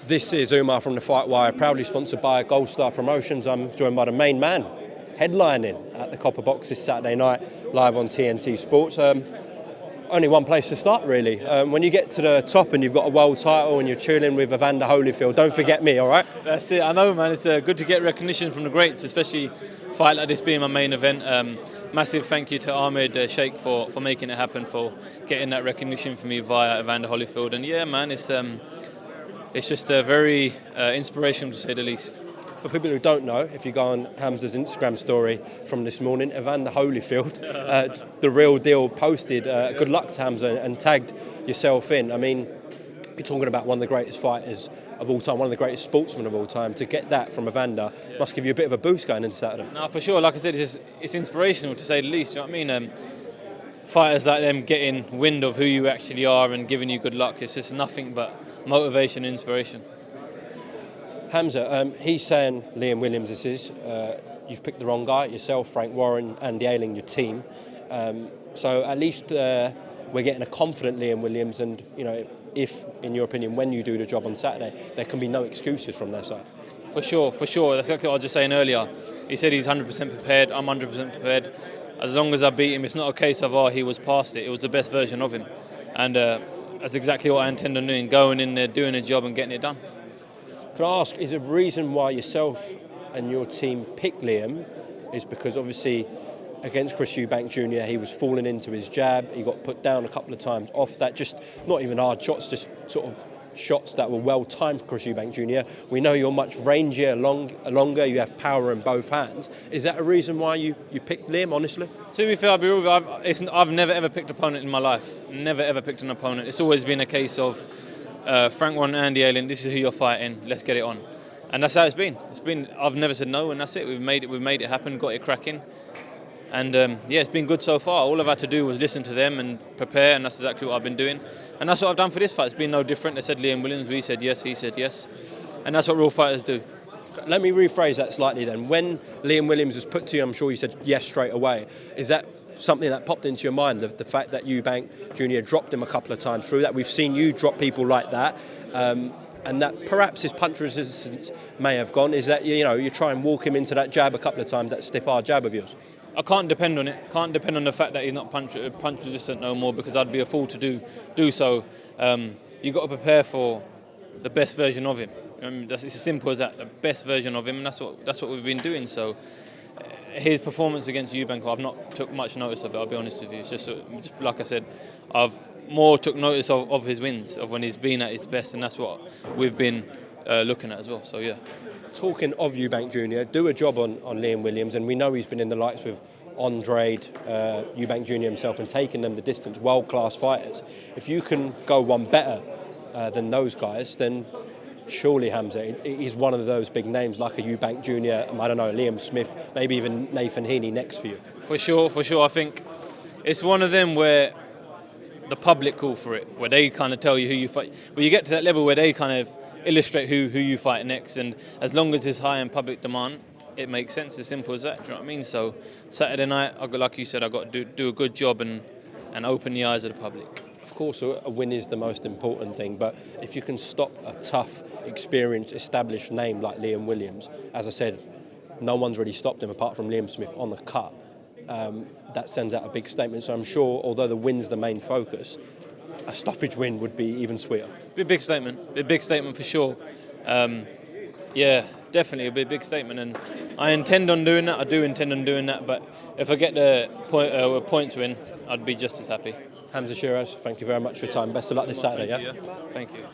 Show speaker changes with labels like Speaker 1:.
Speaker 1: This is Umar from the Fight Wire, proudly sponsored by Gold Star Promotions. I'm joined by the main man, headlining at the Copper Box this Saturday night, live on TNT Sports. Only one place to start, really. When you get to the top and you've got a world title and you're chilling with EVANDER HOLYFIELD, don't forget me, all right?
Speaker 2: That's it. I know, man. It's good to get recognition from the greats, especially a fight like this being my main event. Massive thank you to Ahmed Sheikh for making it happen, for getting that recognition for me via EVANDER HOLYFIELD. And yeah, man, it's just very inspirational, to say the least.
Speaker 1: For people who don't know, if you go on Hamzah's Instagram story from this morning, EVANDER HOLYFIELD, the real deal, posted good luck to Hamzah and tagged yourself in. I mean, you're talking about one of the greatest fighters of all time, one of the greatest sportsmen of all time. To get that from EVANDER must give you a bit of a boost going into Saturday.
Speaker 2: No, for sure. Like I said, it's inspirational, to say the least. You know what I mean? Fighters like them getting wind of who you actually are and giving you good luck, it's just nothing but motivation and inspiration.
Speaker 1: Hamzah, he's saying Liam Williams this is. You've picked the wrong guy, yourself, Frank Warren, Andy Ayling, your team. So at least we're getting a confident Liam Williams, and you know, if, in your opinion, when you do the job on Saturday, there can be no excuses from their side.
Speaker 2: For sure. That's exactly what I was just saying earlier. He said he's 100% prepared, I'm 100% prepared. As long as I beat him, it's not a case of, he was past it. It was the best version of him. And that's exactly what I intend on doing, going in there, doing a job and getting it done.
Speaker 1: Can I ask, is the reason why yourself and your team picked Liam is because obviously against Chris Eubank Jr. he was falling into his jab, he got put down a couple of times off that, just not even hard shots, just sort of shots that were well timed for Chris Eubank Jr. We know you're much rangier, longer, you have power in both hands. Is that a reason why you picked Liam, honestly?
Speaker 2: To be fair, I'll be real, I've never ever picked an opponent in my life. Never ever picked an opponent. It's always been a case of Frank Warren, Andy Ayling, this is who you're fighting, let's get it on. And that's how it's been. I've never said no, and that's it. We've made it happen, got it cracking. And yeah, it's been good so far. All I've had to do was listen to them and prepare, and that's exactly what I've been doing. And that's what I've done for this fight. It's been no different. They said Liam Williams, we said yes, he said yes. And that's what real fighters do.
Speaker 1: Let me rephrase that slightly then. When Liam Williams was put to you, I'm sure you said yes straight away. Is that something that popped into your mind, the fact that Eubank Jr. dropped him a couple of times through that? We've seen you drop people like that. And that perhaps his punch resistance may have gone. Is that, you try and walk him into that jab a couple of times, that stiff hard jab of yours?
Speaker 2: I can't depend on it. Can't depend on the fact that he's not punch resistant no more, because I'd be a fool to do so. You've got to prepare for the best version of him. It's as simple as that. The best version of him, and that's what we've been doing. So his performance against Eubank, I've not took much notice of it. I'll be honest with you. It's just like I said, I've more took notice of his wins, of when he's been at his best, and that's what we've been looking at as well. So yeah.
Speaker 1: Talking of Eubank Jr., do a job on Liam Williams, and we know he's been in the likes with Andre, Eubank Jr. himself, and taking them the distance, world-class fighters. If you can go one better than those guys, then surely Hamzah is one of those big names, like a Eubank Jr., I don't know, Liam Smith, maybe even Nathan Heaney next for you.
Speaker 2: For sure. I think it's one of them where the public call for it, where they kind of tell you who you fight. When you get to that level where they kind of illustrate who you fight next, and as long as it's high in public demand, it makes sense. As simple as that. Do you know what I mean? So Saturday night, like you said, I've got to do a good job and open the eyes of the public.
Speaker 1: Of course, a win is the most important thing, but if you can stop a tough, experienced, established name like Liam Williams, as I said, no one's really stopped him apart from Liam Smith on the cut. That sends out a big statement. So I'm sure, although the win's the main focus, a stoppage win would be even sweeter.
Speaker 2: Be a big statement. A big statement for sure. Yeah, definitely a big statement, and I intend on doing that. I do intend on doing that. But if I get the points win, I'd be just as happy.
Speaker 1: Hamzah Sheeraz, thank you very much for your time. Best of luck this Saturday.
Speaker 2: Thank you.